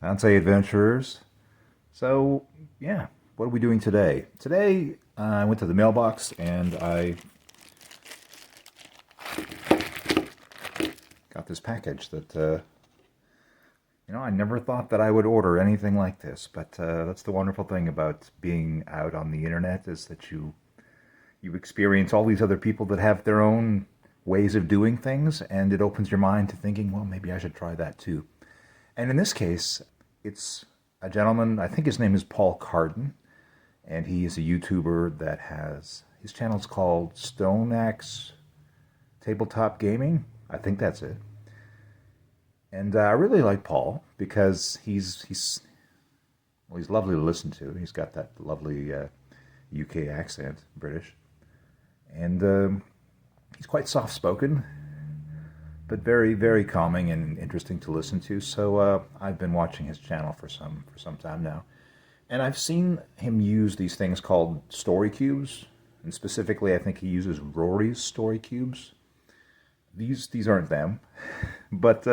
Dante Adventurers. So, yeah, what are we doing today? Today, I went to the mailbox and I got this package that, I never thought that I would order anything like this, but that's the wonderful thing about being out on the internet is that you experience all these other people that have their own ways of doing things, and it opens your mind to thinking, well, maybe I should try that too. And in this case, it's a gentleman, I think his name is Paul Carden, and he is a YouTuber that has, his channel's called Stone Axe Tabletop Gaming. I think that's it. And I really like Paul because he's lovely to listen to. He's got that lovely UK accent, British, and he's quite soft-spoken, but very, very calming and interesting to listen to. So I've been watching his channel for some time now, and I've seen him use these things called story cubes, and specifically, I think he uses Rory's story cubes. These aren't them, but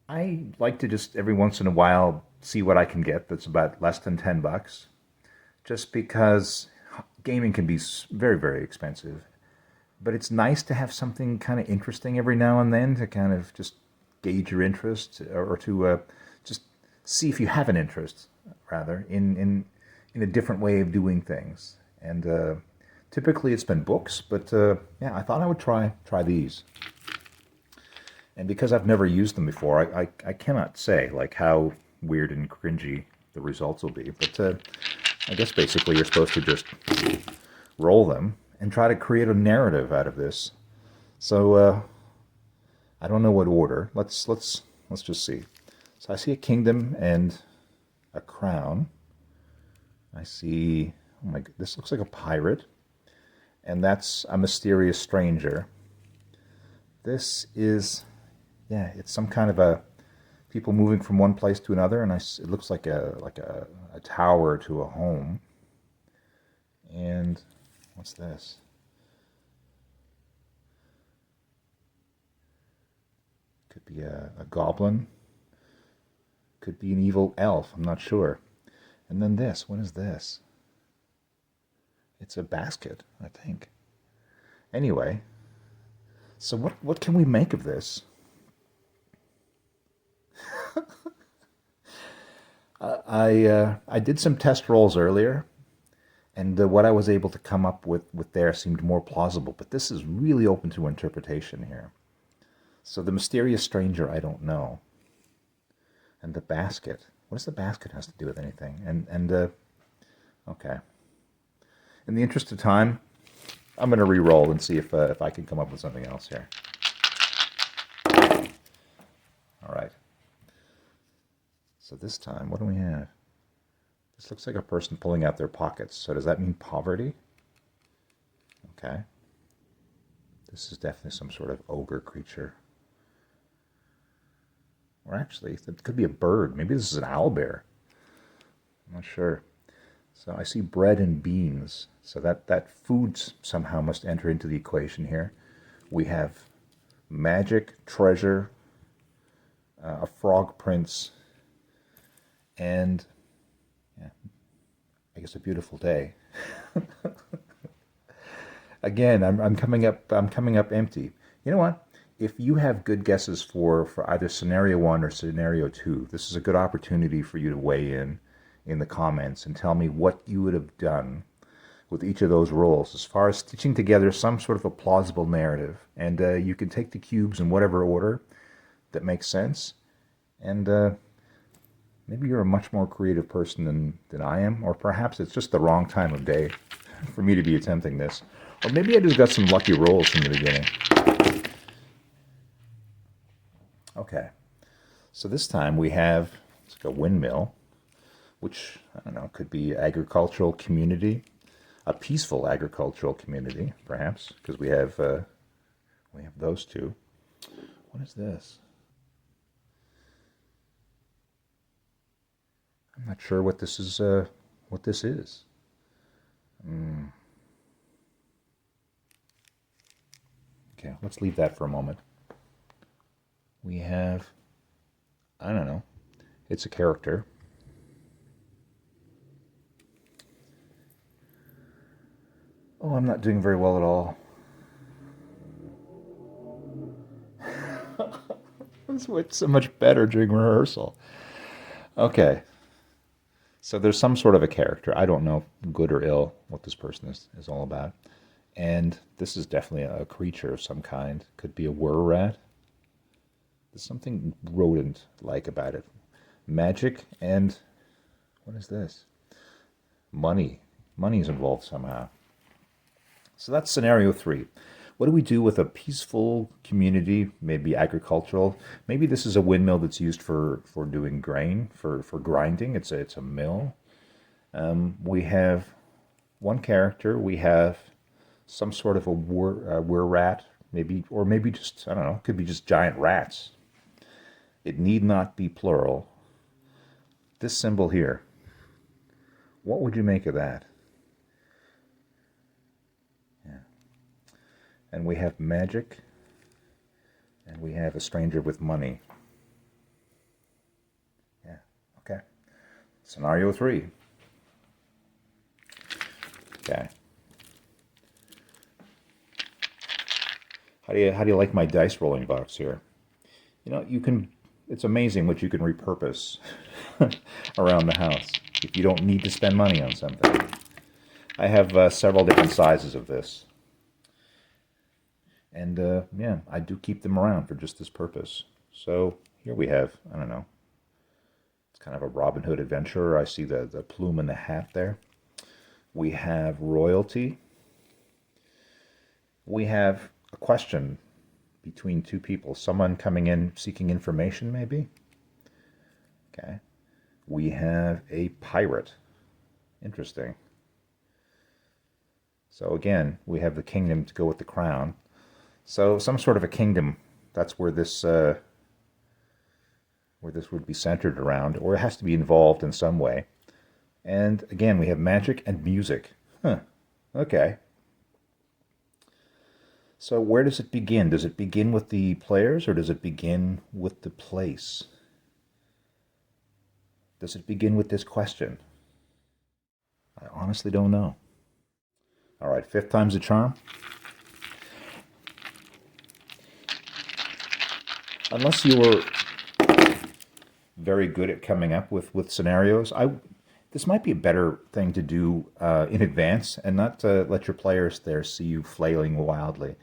I like to just every once in a while see what I can get that's about less than $10, just because gaming can be very, very expensive. But it's nice to have something kind of interesting every now and then to kind of just gauge your interest or to just see if you have an interest, rather, in a different way of doing things. And typically it's been books, but yeah, I thought I would try these. And because I've never used them before, I cannot say like how weird and cringy the results will be. But I guess basically you're supposed to just roll them and try to create a narrative out of this. So I don't know what order. Let's just see. So I see a kingdom and a crown. I see. Oh my! This looks like a pirate, and that's a mysterious stranger. This is, yeah, it's some kind of a people moving from one place to another, and it looks like a tower to a home. And what's this? Could be a goblin. Could be an evil elf. I'm not sure. And then this. What is this? It's a basket, I think. Anyway, so what can we make of this? I did some test rolls earlier, and what I was able to come up with there seemed more plausible. But this is really open to interpretation here. So the mysterious stranger, I don't know. And the basket. What does the basket has to do with anything? And okay. In the interest of time, I'm going to re-roll and see if I can come up with something else here. All right. So this time, what do we have? This looks like a person pulling out their pockets. So does that mean poverty? Okay. This is definitely some sort of ogre creature. Or actually, it could be a bird. Maybe this is an owlbear. I'm not sure. So I see bread and beans. So that food somehow must enter into the equation here. We have magic, treasure, a frog prince, and yeah, I guess a beautiful day. Again, I'm coming up empty. You know what? If you have good guesses for either scenario 1 or scenario 2, this is a good opportunity for you to weigh in the comments and tell me what you would have done with each of those roles as far as stitching together some sort of a plausible narrative. And you can take the cubes in whatever order that makes sense. And maybe you're a much more creative person than I am, or perhaps it's just the wrong time of day for me to be attempting this. Or maybe I just got some lucky rolls from the beginning. Okay, so this time we have, it's like a windmill, which, I don't know, could be agricultural community, a peaceful agricultural community, perhaps, because we have those two. What is this? I'm not sure what this is. What this is. Okay, let's leave that for a moment. We have I don't know. It's a character. Oh, I'm not doing very well at all. This went so much better during rehearsal. Okay. So there's some sort of a character. I don't know, good or ill, what this person is all about. And this is definitely a creature of some kind. Could be a were-rat. There's something rodent-like about it. Magic and... what is this? Money. Money is involved somehow. So that's scenario 3. What do we do with a peaceful community, maybe agricultural? Maybe this is a windmill that's used for doing grain, for grinding. It's a mill. We have one character. We have some sort of a were-rat, maybe, or maybe just, I don't know, it could be just giant rats. It need not be plural. This symbol here, what would you make of that? Yeah. And we have magic, and we have a stranger with money. Yeah, okay. Scenario 3. Okay. How do you like my dice rolling box here? You know, it's amazing what you can repurpose around the house if you don't need to spend money on something. I have several different sizes of this. And yeah, I do keep them around for just this purpose. So here we have, I don't know, it's kind of a Robin Hood adventurer. I see the plume in the hat there. We have royalty. We have a question between two people. Someone coming in seeking information, maybe? Okay. We have a pirate. Interesting. So again, we have the kingdom to go with the crown. So some sort of a kingdom. That's where this would be centered around, or it has to be involved in some way. And again, we have magic and music. Huh. Okay. So where does it begin? Does it begin with the players, or does it begin with the place? Does it begin with this question? I honestly don't know. All right, 5th time's a charm. Unless you were very good at coming up with scenarios, this might be a better thing to do in advance and not to let your players there see you flailing wildly.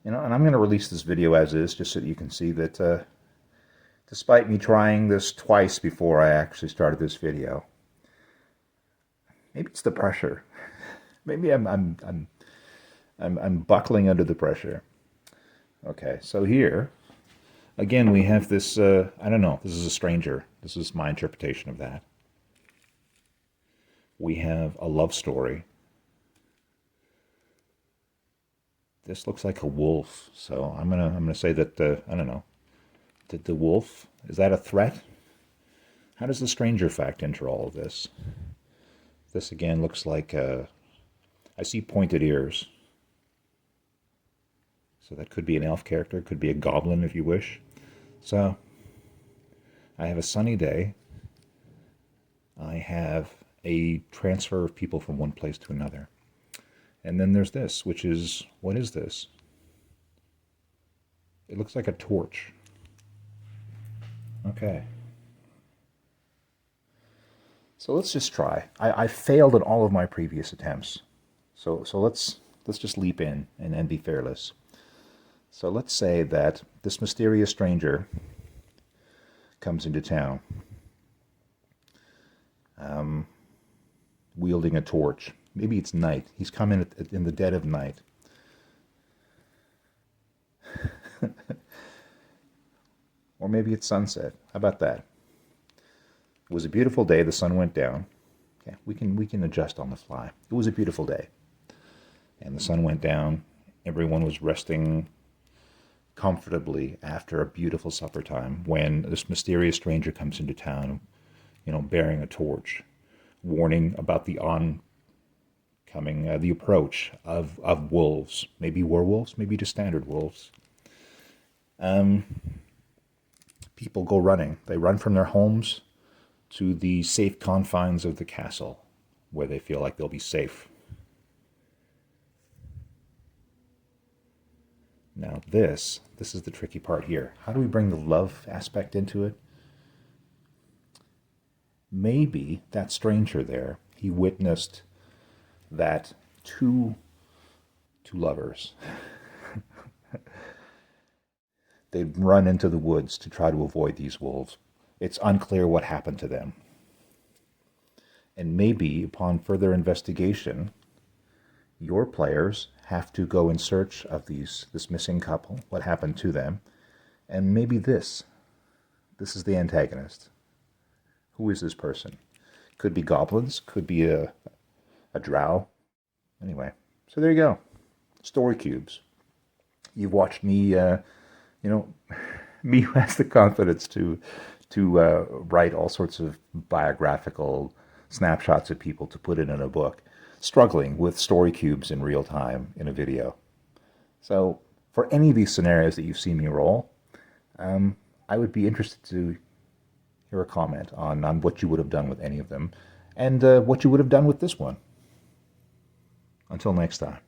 You know, and I'm going to release this video as is, just so that you can see that despite me trying this twice before I actually started this video, maybe it's the pressure. Maybe I'm buckling under the pressure. Okay, so here, again, we have this, I don't know, this is a stranger. This is my interpretation of that. We have a love story. This looks like a wolf, so I'm gonna say that I don't know. Did the wolf, is that a threat? How does the stranger fact enter all of this? This again looks like I see pointed ears. So that could be an elf character, could be a goblin if you wish. So I have a sunny day. I have a transfer of people from one place to another. And then there's this, which is, what is this? It looks like a torch. Okay. So let's just try. I failed at all of my previous attempts. So let's just leap in and be fearless. So let's say that this mysterious stranger comes into town, wielding a torch. Maybe it's night. He's coming in the dead of night. Or maybe it's sunset. How about that? It was a beautiful day. The sun went down. Okay, we can adjust on the fly. It was a beautiful day. And the sun went down. Everyone was resting comfortably after a beautiful supper time when this mysterious stranger comes into town, you know, bearing a torch, warning about the the approach of wolves, maybe werewolves, maybe just standard wolves. People go running. They run from their homes to the safe confines of the castle, where they feel like they'll be safe. Now this is the tricky part here. How do we bring the love aspect into it? Maybe that stranger there, he witnessed that two lovers, they'd run into the woods to try to avoid these wolves. It's unclear what happened to them. And maybe upon further investigation, your players have to go in search of this missing couple, what happened to them, and maybe this is the antagonist. Who is this person? Could be goblins, could be a drow. Anyway, so there you go. Story cubes. You've watched me, me who has the confidence to write all sorts of biographical snapshots of people to put it in a book, struggling with story cubes in real time in a video. So for any of these scenarios that you've seen me roll, I would be interested to hear a comment on what you would have done with any of them, and what you would have done with this one. Until next time.